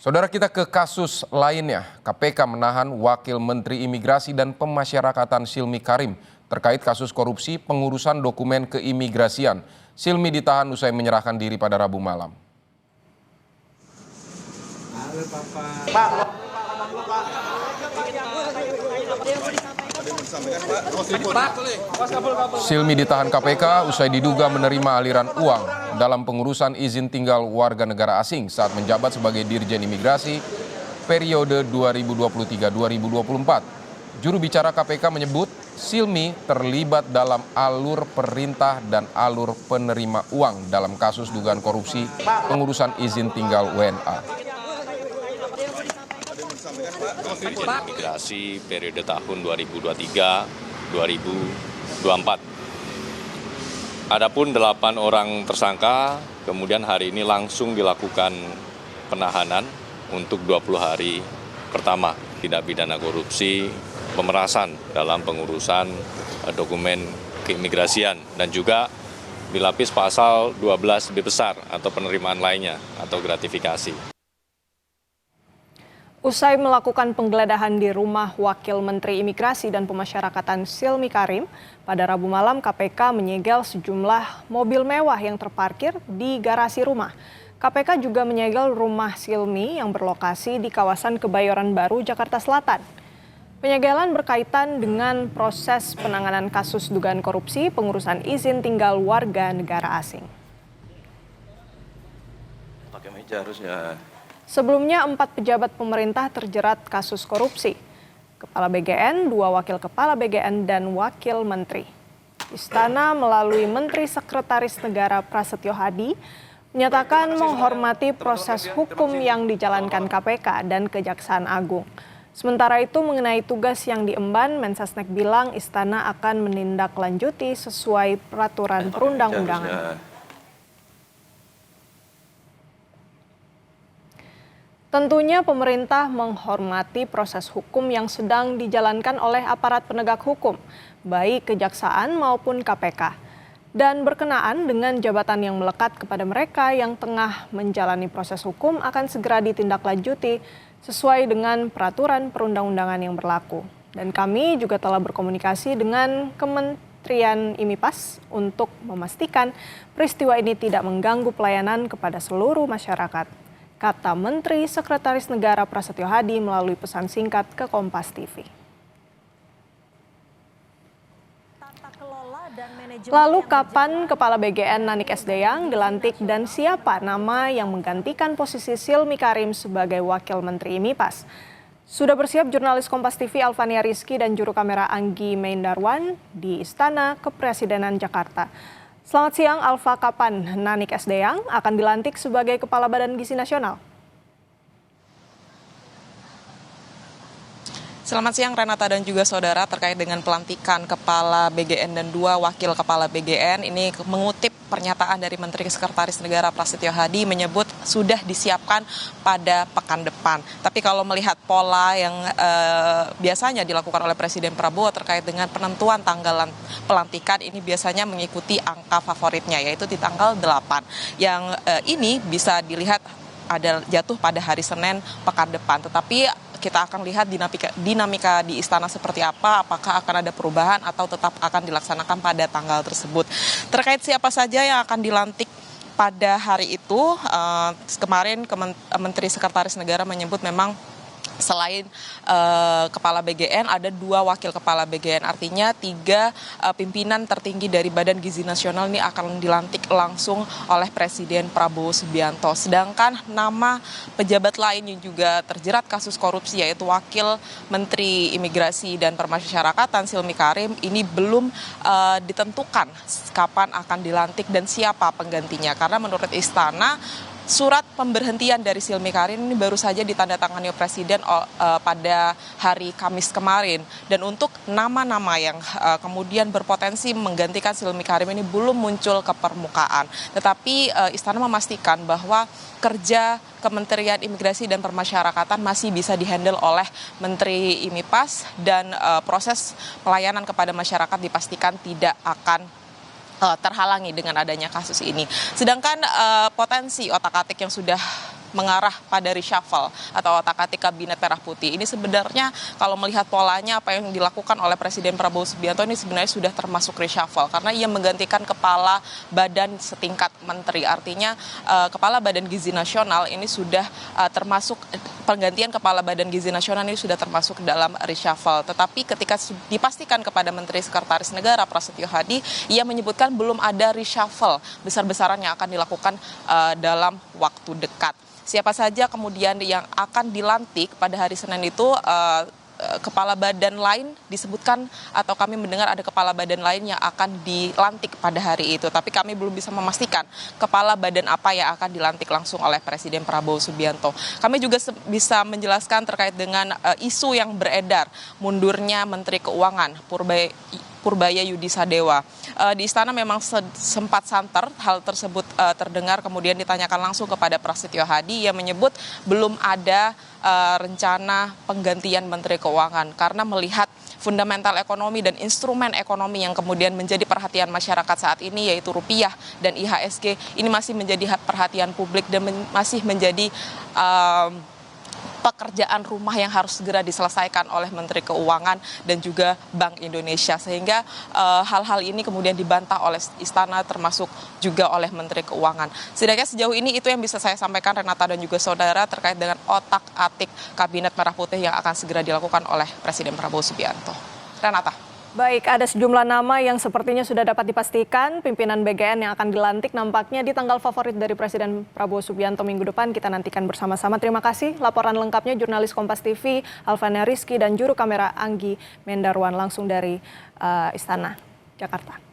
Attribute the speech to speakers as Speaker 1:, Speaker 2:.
Speaker 1: Saudara, kita ke kasus lainnya. KPK menahan Wakil Menteri Imigrasi dan Pemasyarakatan Silmi Karim terkait kasus korupsi pengurusan dokumen keimigrasian. Silmi ditahan usai menyerahkan diri pada Rabu malam. Silmi ditahan KPK usai diduga menerima aliran uang dalam pengurusan izin tinggal warga negara asing saat menjabat sebagai Dirjen Imigrasi periode 2023-2024. Juru bicara KPK menyebut Silmi terlibat dalam alur perintah dan alur penerima uang dalam kasus dugaan korupsi pengurusan izin tinggal WNA.
Speaker 2: Imigrasi periode tahun 2023-2024. Adapun 8 orang tersangka kemudian hari ini langsung dilakukan penahanan untuk 20 hari pertama tindak pidana korupsi pemerasan dalam pengurusan dokumen keimigrasian dan juga dilapis pasal 12 lebih besar atau penerimaan lainnya atau gratifikasi.
Speaker 3: Usai melakukan penggeledahan di rumah Wakil Menteri Imigrasi dan Pemasyarakatan Silmi Karim, pada Rabu malam KPK menyegel sejumlah mobil mewah yang terparkir di garasi rumah. KPK juga menyegel rumah Silmi yang berlokasi di kawasan Kebayoran Baru, Jakarta Selatan. Penyegelan berkaitan dengan proses penanganan kasus dugaan korupsi pengurusan izin tinggal warga negara asing.
Speaker 4: Pakai meja harusnya.
Speaker 3: Sebelumnya 4 pejabat pemerintah terjerat kasus korupsi. Kepala BGN, 2 wakil kepala BGN, dan wakil menteri. Istana melalui Menteri Sekretaris Negara Prasetyo Hadi menyatakan menghormati proses hukum yang dijalankan KPK dan Kejaksaan Agung. Sementara itu mengenai tugas yang diemban, Mensesnek bilang Istana akan menindaklanjuti sesuai peraturan perundang-undangan. Tentunya pemerintah menghormati proses hukum yang sedang dijalankan oleh aparat penegak hukum, baik Kejaksaan maupun KPK. Dan berkenaan dengan jabatan yang melekat kepada mereka yang tengah menjalani proses hukum akan segera ditindaklanjuti sesuai dengan peraturan perundang-undangan yang berlaku. Dan kami juga telah berkomunikasi dengan Kementerian IMIPAS untuk memastikan peristiwa ini tidak mengganggu pelayanan kepada seluruh masyarakat, kata Menteri Sekretaris Negara Prasetyo Hadi melalui pesan singkat ke Kompas TV. Lalu kapan Kepala BGN Nanik S. Deyang dilantik dan siapa nama yang menggantikan posisi Silmi Karim sebagai Wakil Menteri IMIPAS? Sudah bersiap jurnalis Kompas TV Alvania Rizky dan juru kamera Anggi Meindarwan di Istana Kepresidenan Jakarta. Selamat siang, Alfa. Kapan Nanik S. Deyang akan dilantik sebagai Kepala Badan Gizi Nasional?
Speaker 5: Selamat siang Renata dan juga saudara, terkait dengan pelantikan Kepala BGN dan 2 Wakil Kepala BGN. Ini mengutip pernyataan dari Menteri Sekretaris Negara Prasetyo Hadi menyebut sudah disiapkan pada pekan depan. Tapi kalau melihat pola yang biasanya dilakukan oleh Presiden Prabowo terkait dengan penentuan tanggalan pelantikan, ini biasanya mengikuti angka favoritnya, yaitu di tanggal 8. Yang ini bisa dilihat ada jatuh pada hari Senin pekan depan. Tetapi kita akan lihat dinamika di istana seperti apa, apakah akan ada perubahan atau tetap akan dilaksanakan pada tanggal tersebut. Terkait siapa saja yang akan dilantik pada hari itu, kemarin Menteri Sekretaris Negara menyebut memang selain Kepala BGN ada 2 Wakil Kepala BGN, artinya 3 pimpinan tertinggi dari Badan Gizi Nasional ini akan dilantik langsung oleh Presiden Prabowo Subianto. Sedangkan nama pejabat lain yang juga terjerat kasus korupsi yaitu Wakil Menteri Imigrasi dan Pemasyarakatan Silmi Karim ini belum ditentukan kapan akan dilantik dan siapa penggantinya, karena menurut Istana surat pemberhentian dari Silmi Karim ini baru saja ditandatangani Presiden pada hari Kamis kemarin. Dan untuk nama-nama yang kemudian berpotensi menggantikan Silmi Karim ini belum muncul ke permukaan. Tetapi Istana memastikan bahwa kerja Kementerian Imigrasi dan Pemasyarakatan masih bisa dihandle oleh Menteri IMIPAS dan proses pelayanan kepada masyarakat dipastikan tidak akan terhalangi dengan adanya kasus ini. Sedangkan potensi otak-atik yang sudah mengarah pada reshuffle atau otak-atik kabinet merah putih. Ini sebenarnya kalau melihat polanya apa yang dilakukan oleh Presiden Prabowo Subianto ini sebenarnya sudah termasuk reshuffle karena ia menggantikan kepala badan setingkat menteri. Artinya kepala Badan Gizi Nasional ini sudah termasuk penggantian kepala Badan Gizi Nasional ini sudah termasuk dalam reshuffle. Tetapi ketika dipastikan kepada Menteri Sekretaris Negara Prasetyo Hadi, ia menyebutkan belum ada reshuffle besar-besaran yang akan dilakukan dalam waktu dekat. Siapa saja kemudian yang akan dilantik pada hari Senin itu kepala badan lain disebutkan atau kami mendengar ada kepala badan lain yang akan dilantik pada hari itu. Tapi kami belum bisa memastikan kepala badan apa yang akan dilantik langsung oleh Presiden Prabowo Subianto. Kami juga bisa menjelaskan terkait dengan isu yang beredar mundurnya Menteri Keuangan Purbaya Yudi Sadewa. Di istana memang sempat santer hal tersebut terdengar kemudian ditanyakan langsung kepada Prasetyo Hadi. Ia menyebut belum ada rencana penggantian Menteri Keuangan karena melihat fundamental ekonomi dan instrumen ekonomi yang kemudian menjadi perhatian masyarakat saat ini yaitu rupiah dan IHSG ini masih menjadi perhatian publik dan masih menjadi pekerjaan rumah yang harus segera diselesaikan oleh Menteri Keuangan dan juga Bank Indonesia. Sehingga hal-hal ini kemudian dibantah oleh Istana termasuk juga oleh Menteri Keuangan. Setidaknya sejauh ini itu yang bisa saya sampaikan Renata dan juga saudara terkait dengan otak-atik Kabinet Merah Putih yang akan segera dilakukan oleh Presiden Prabowo Subianto. Renata.
Speaker 3: Baik, ada sejumlah nama yang sepertinya sudah dapat dipastikan pimpinan BGN yang akan dilantik nampaknya di tanggal favorit dari Presiden Prabowo Subianto minggu depan. Kita nantikan bersama-sama. Terima kasih. Laporan lengkapnya jurnalis Kompas TV, Alvana Rizky dan juru kamera Anggi Mendarwan langsung dari Istana, Jakarta.